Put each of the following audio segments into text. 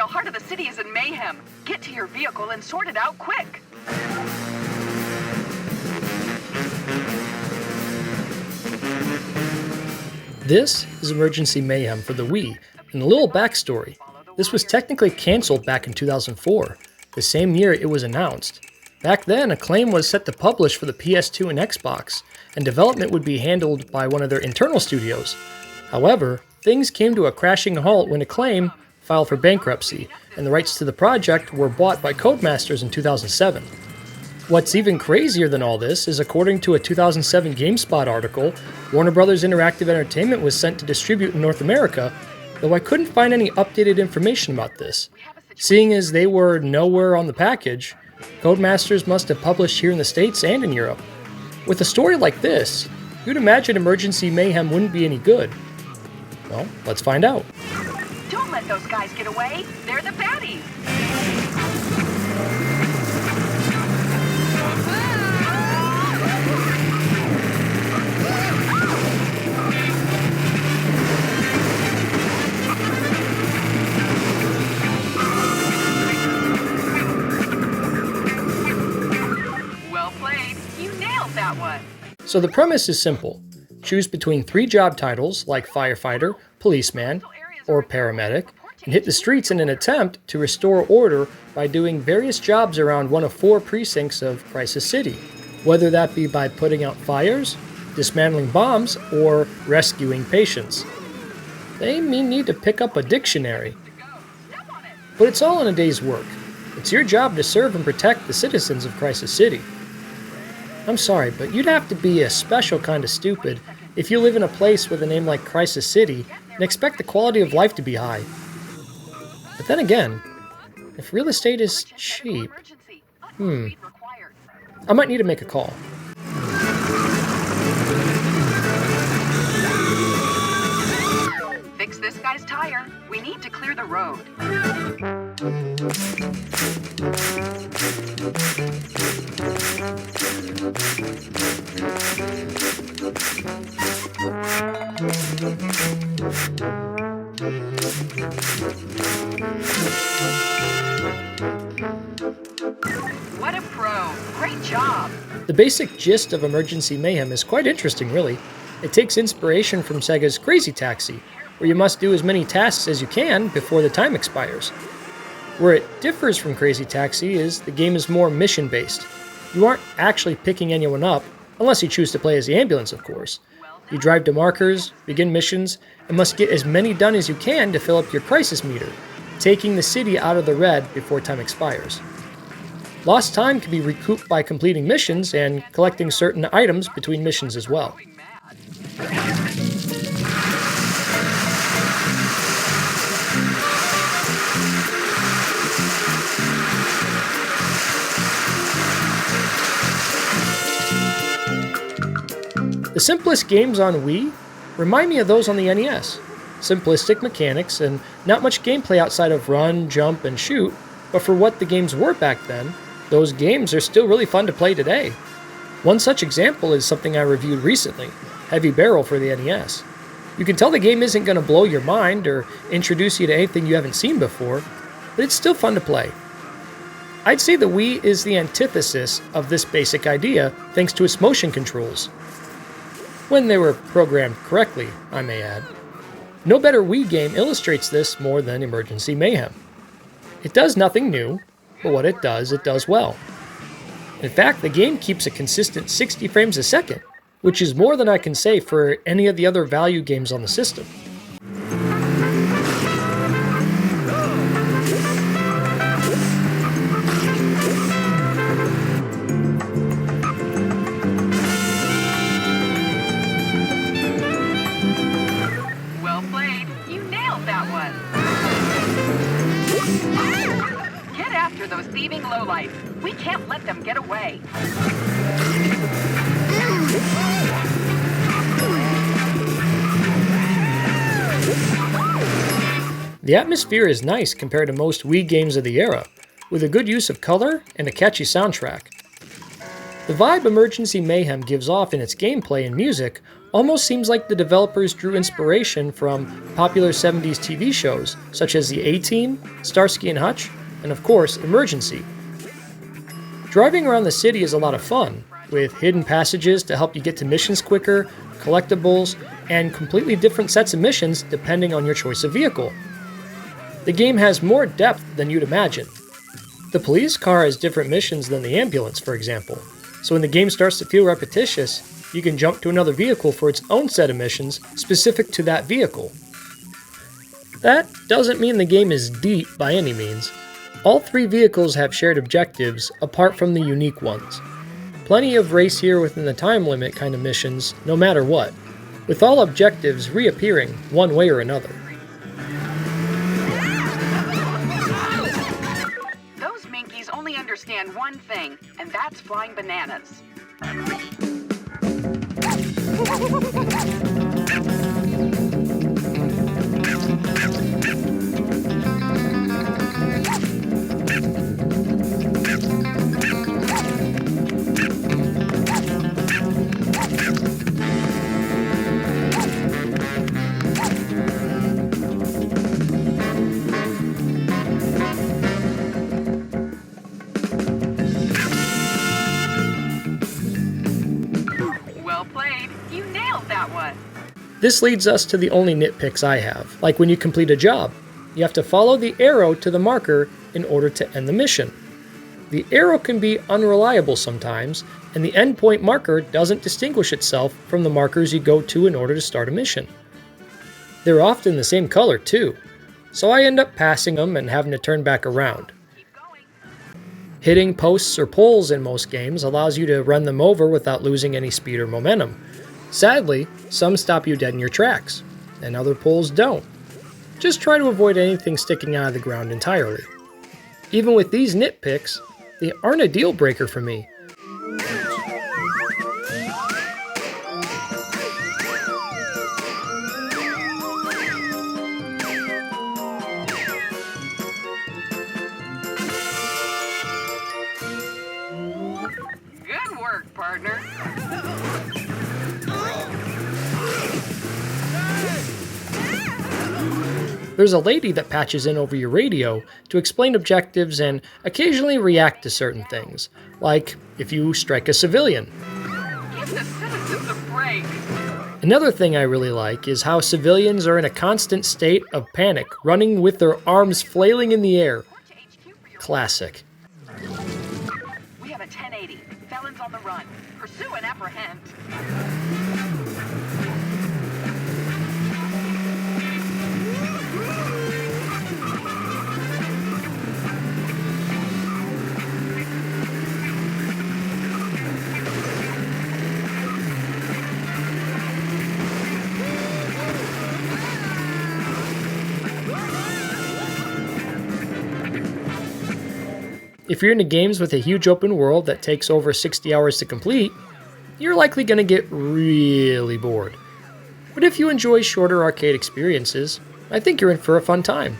Heart of the city is in mayhem. Get to your vehicle and sort it out quick. This is Emergency Mayhem for the Wii, and a little backstory. This was technically cancelled back in 2004, the same year it was announced. Back then, Acclaim was set to publish for the PS2 and Xbox, and development would be handled by one of their internal studios. However, things came to a crashing halt when Acclaim filed for bankruptcy, and the rights to the project were bought by Codemasters in 2007. What's even crazier than all this is, according to a 2007 GameSpot article, Warner Bros. Interactive Entertainment was sent to distribute in North America, though I couldn't find any updated information about this. Seeing as they were nowhere on the package, Codemasters must have published here in the States and in Europe. With a story like this, you'd imagine Emergency Mayhem wouldn't be any good. Well, let's find out. Don't let those guys get away. They're the baddies. Well played. You nailed that one. So the premise is simple. Choose between 3 job titles like firefighter, policeman, or paramedic, and hit the streets in an attempt to restore order by doing various jobs around one of 4 precincts of Crisis City, whether that be by putting out fires, dismantling bombs, or rescuing patients. They may need to pick up a dictionary. But it's all in a day's work. It's your job to serve and protect the citizens of Crisis City. I'm sorry, but you'd have to be a special kind of stupid if you live in a place with a name like Crisis City and expect the quality of life to be high. But then again, if real estate is cheap, I might need to make a call. Fix this guy's tire. We need to clear the road. What a pro. Great job. The basic gist of Emergency Mayhem is quite interesting, really. It takes inspiration from Sega's Crazy Taxi, where you must do as many tasks as you can before the time expires. Where it differs from Crazy Taxi is the game is more mission-based. You aren't actually picking anyone up, unless you choose to play as the ambulance, of course. You drive to markers, begin missions, and must get as many done as you can to fill up your crisis meter, taking the city out of the red before time expires. Lost time can be recouped by completing missions and collecting certain items between missions as well. The simplest games on Wii remind me of those on the NES. Simplistic mechanics and not much gameplay outside of run, jump, and shoot, but for what the games were back then, those games are still really fun to play today. One such example is something I reviewed recently, Heavy Barrel for the NES. You can tell the game isn't going to blow your mind or introduce you to anything you haven't seen before, but it's still fun to play. I'd say the Wii is the antithesis of this basic idea thanks to its motion controls. When they were programmed correctly, I may add. No better Wii game illustrates this more than Emergency Mayhem. It does nothing new, but what it does well. In fact, the game keeps a consistent 60 frames a second, which is more than I can say for any of the other value games on the system. Well played. You nailed that one. Get after those thieving lowlifes. We can't let them get away. The atmosphere is nice compared to most Wii games of the era, with a good use of color and a catchy soundtrack. The vibe Emergency Mayhem gives off in its gameplay and music almost seems like the developers drew inspiration from popular 70s TV shows such as The A-Team, Starsky and Hutch, and of course, Emergency. Driving around the city is a lot of fun, with hidden passages to help you get to missions quicker, collectibles, and completely different sets of missions depending on your choice of vehicle. The game has more depth than you'd imagine. The police car has different missions than the ambulance, for example, so when the game starts to feel repetitious, you can jump to another vehicle for its own set of missions specific to that vehicle. That doesn't mean the game is deep by any means. All 3 vehicles have shared objectives apart from the unique ones. Plenty of race here within the time limit kind of missions, no matter what, with all objectives reappearing one way or another. Those Minkies only understand one thing, and that's flying bananas. Well played. You nailed that one. This leads us to the only nitpicks I have, like when you complete a job. You have to follow the arrow to the marker in order to end the mission. The arrow can be unreliable sometimes, and the endpoint marker doesn't distinguish itself from the markers you go to in order to start a mission. They're often the same color too, so I end up passing them and having to turn back around. Hitting posts or poles in most games allows you to run them over without losing any speed or momentum. Sadly, some stop you dead in your tracks, and other poles don't. Just try to avoid anything sticking out of the ground entirely. Even with these nitpicks, they aren't a deal breaker for me. Good work, partner. There's a lady that patches in over your radio to explain objectives and occasionally react to certain things, like if you strike a civilian. Give the citizens a break. Another thing I really like is how civilians are in a constant state of panic, running with their arms flailing in the air. Classic. We have a 1080. Felons on the run. Pursue and apprehend. If you're into games with a huge open world that takes over 60 hours to complete, you're likely going to get really bored. But if you enjoy shorter arcade experiences, I think you're in for a fun time.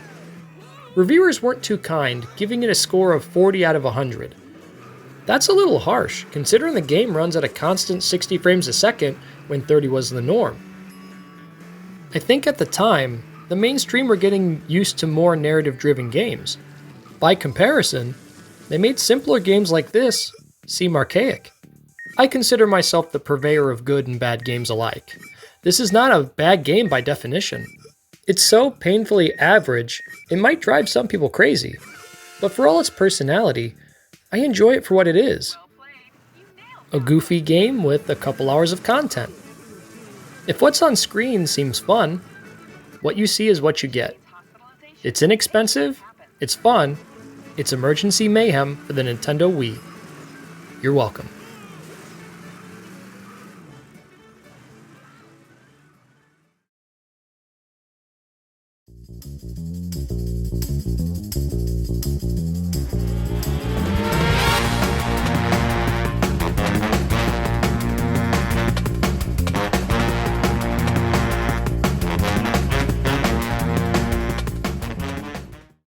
Reviewers weren't too kind, giving it a score of 40 out of 100. That's a little harsh, considering the game runs at a constant 60 frames a second when 30 was the norm. I think at the time, the mainstream were getting used to more narrative-driven games. By comparison, they made simpler games like this seem archaic. I consider myself the purveyor of good and bad games alike. This is not a bad game by definition. It's so painfully average, it might drive some people crazy. But for all its personality, I enjoy it for what it is. A goofy game with a couple hours of content. If what's on screen seems fun, what you see is what you get. It's inexpensive, it's fun, it's Emergency Mayhem for the Nintendo Wii. You're welcome.